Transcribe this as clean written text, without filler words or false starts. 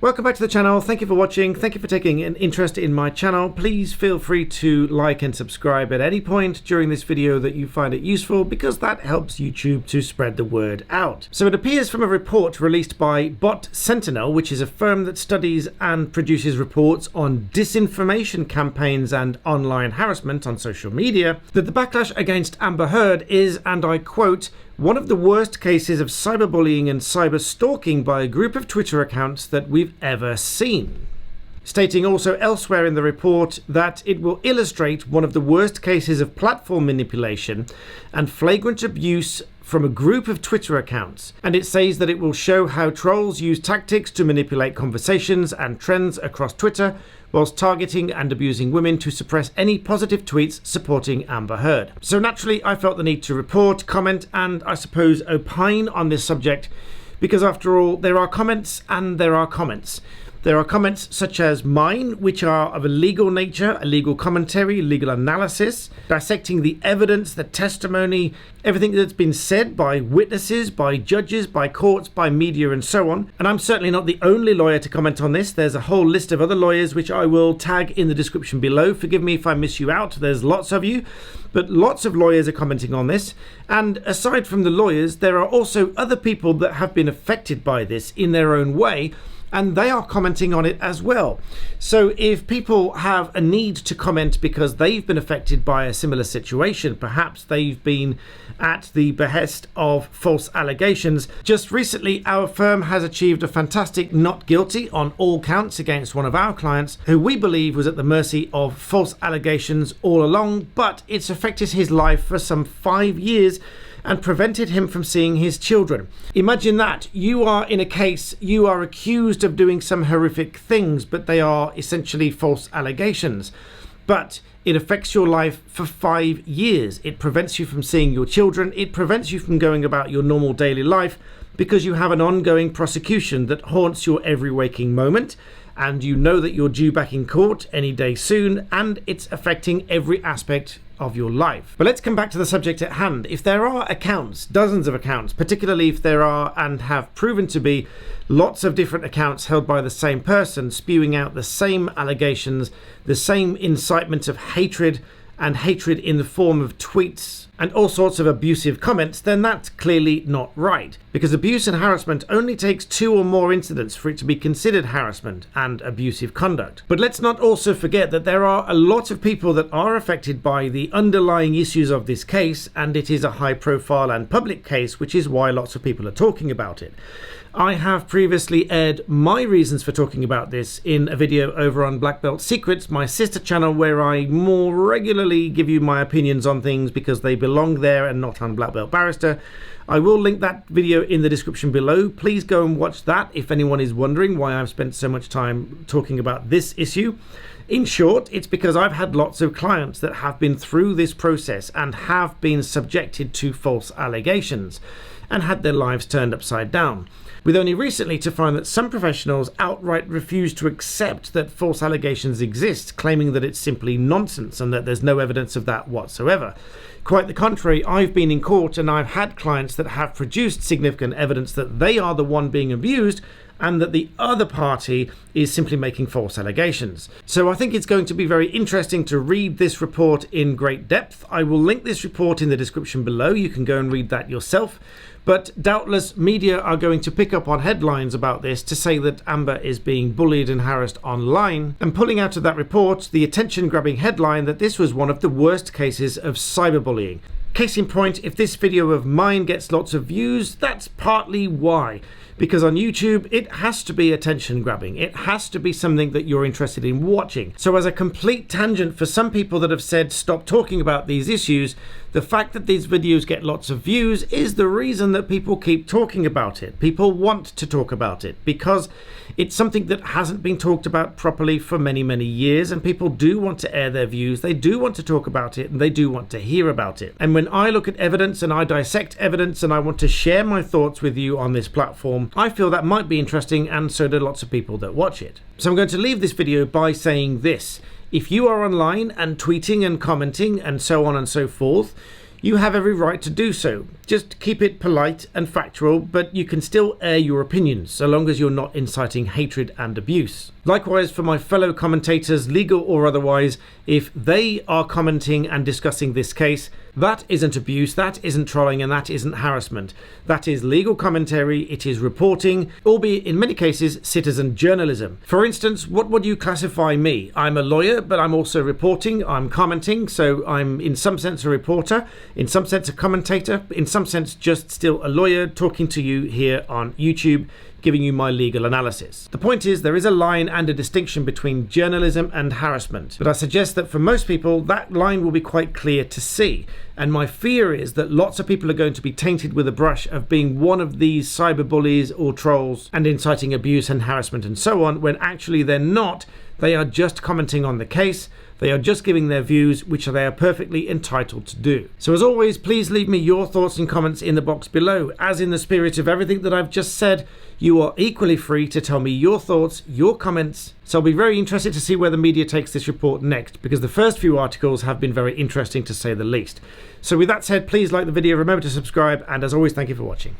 Welcome back to the channel. Thank you for watching. Thank you for taking an interest in my channel. Please feel free to like and subscribe at any point during this video that you find it useful, because that helps YouTube to spread the word out. So it appears from a report released by Sentinel, which is a firm that studies and produces reports on disinformation campaigns and online harassment on social media, that the backlash against Amber Heard is, and I quote, one of the worst cases of cyberbullying and cyber stalking by a group of Twitter accounts that we've ever seen. Stating also elsewhere in the report that it will illustrate one of the worst cases of platform manipulation and flagrant abuse from a group of Twitter accounts, and it says that it will show how trolls use tactics to manipulate conversations and trends across Twitter whilst targeting and abusing women to suppress any positive tweets supporting Amber Heard. So naturally I felt the need to report, comment and I suppose opine on this subject, because after all there are comments and there are comments. There are comments such as mine, which are of a legal nature, a legal commentary, legal analysis, dissecting the evidence, the testimony, everything that's been said by witnesses, by judges, by courts, by media and so on. And I'm certainly not the only lawyer to comment on this. There's a whole list of other lawyers which I will tag in the description below. Forgive me if I miss you out. There's lots of you, but lots of lawyers are commenting on this. And aside from the lawyers, there are also other people that have been affected by this in their own way, and they are commenting on it as well. So if people have a need to comment because they've been affected by a similar situation, perhaps they've been at the behest of false allegations. Just recently, our firm has achieved a fantastic not guilty on all counts against one of our clients, who we believe was at the mercy of false allegations all along, but it's affected his life for some 5 years and prevented him from seeing his children. Imagine that. You are in a case, you are accused of doing some horrific things, but they are essentially false allegations. But it affects your life for 5 years. It prevents you from seeing your children. It prevents you from going about your normal daily life because you have an ongoing prosecution that haunts your every waking moment. And you know that you're due back in court any day soon, and it's affecting every aspect of your life. But let's come back to the subject at hand. If there are accounts, dozens of accounts, particularly if there are and have proven to be lots of different accounts held by the same person, spewing out the same allegations, the same incitement of hatred, and hatred in the form of tweets and all sorts of abusive comments, then that's clearly not right. Because abuse and harassment only takes 2 or more incidents for it to be considered harassment and abusive conduct. But let's not also forget that there are a lot of people that are affected by the underlying issues of this case, and it is a high profile and public case, which is why lots of people are talking about it. I have previously aired my reasons for talking about this in a video over on Black Belt Secrets, my sister channel, where I more regularly give you my opinions on things because they belong there and not on Black Belt Barrister. I will link that video in the description below. Please go and watch that if anyone is wondering why I've spent so much time talking about this issue. In short, it's because I've had lots of clients that have been through this process and have been subjected to false allegations and had their lives turned upside down, with only recently to find that some professionals outright refuse to accept that false allegations exist, claiming that it's simply nonsense and that there's no evidence of that whatsoever. Quite the contrary, I've been in court and I've had clients that have produced significant evidence that they are the one being abused and that the other party is simply making false allegations. So I think it's going to be very interesting to read this report in great depth. I will link this report in the description below. You can go and read that yourself. But doubtless media are going to pick up on headlines about this to say that Amber is being bullied and harassed online, and pulling out of that report the attention-grabbing headline that this was one of the worst cases of cyberbullying. Case in point, if this video of mine gets lots of views, that's partly why. Because on YouTube, it has to be attention grabbing. It has to be something that you're interested in watching. So as a complete tangent for some people that have said stop talking about these issues, the fact that these videos get lots of views is the reason that people keep talking about it. People want to talk about it because it's something that hasn't been talked about properly for many, many years, and people do want to air their views, they do want to talk about it, and they do want to hear about it. And when I look at evidence and I dissect evidence and I want to share my thoughts with you on this platform, I feel that might be interesting, and so do lots of people that watch it. So I'm going to leave this video by saying this. If you are online and tweeting and commenting and so on and so forth, you have every right to do so. Just keep it polite and factual, but you can still air your opinions, so long as you're not inciting hatred and abuse. Likewise, for my fellow commentators, legal or otherwise, if they are commenting and discussing this case, that isn't abuse, that isn't trolling, and that isn't harassment. That is legal commentary, it is reporting, albeit in many cases citizen journalism. For instance, what would you classify me? I'm a lawyer, but I'm also reporting, I'm commenting, so I'm in some sense a reporter, in some sense a commentator, in some sense just still a lawyer talking to you here on YouTube, giving you my legal analysis. The point is, there is a line and a distinction between journalism and harassment, but I suggest that for most people that line will be quite clear to see, and my fear is that lots of people are going to be tainted with a brush of being one of these cyberbullies or trolls and inciting abuse and harassment and so on, when actually they're not. They are just commenting on the case. They are just giving their views, which they are perfectly entitled to do. So as always, please leave me your thoughts and comments in the box below. As in the spirit of everything that I've just said, you are equally free to tell me your thoughts, your comments. So I'll be very interested to see where the media takes this report next, because the first few articles have been very interesting to say the least. So with that said, please like the video, remember to subscribe, and as always, thank you for watching.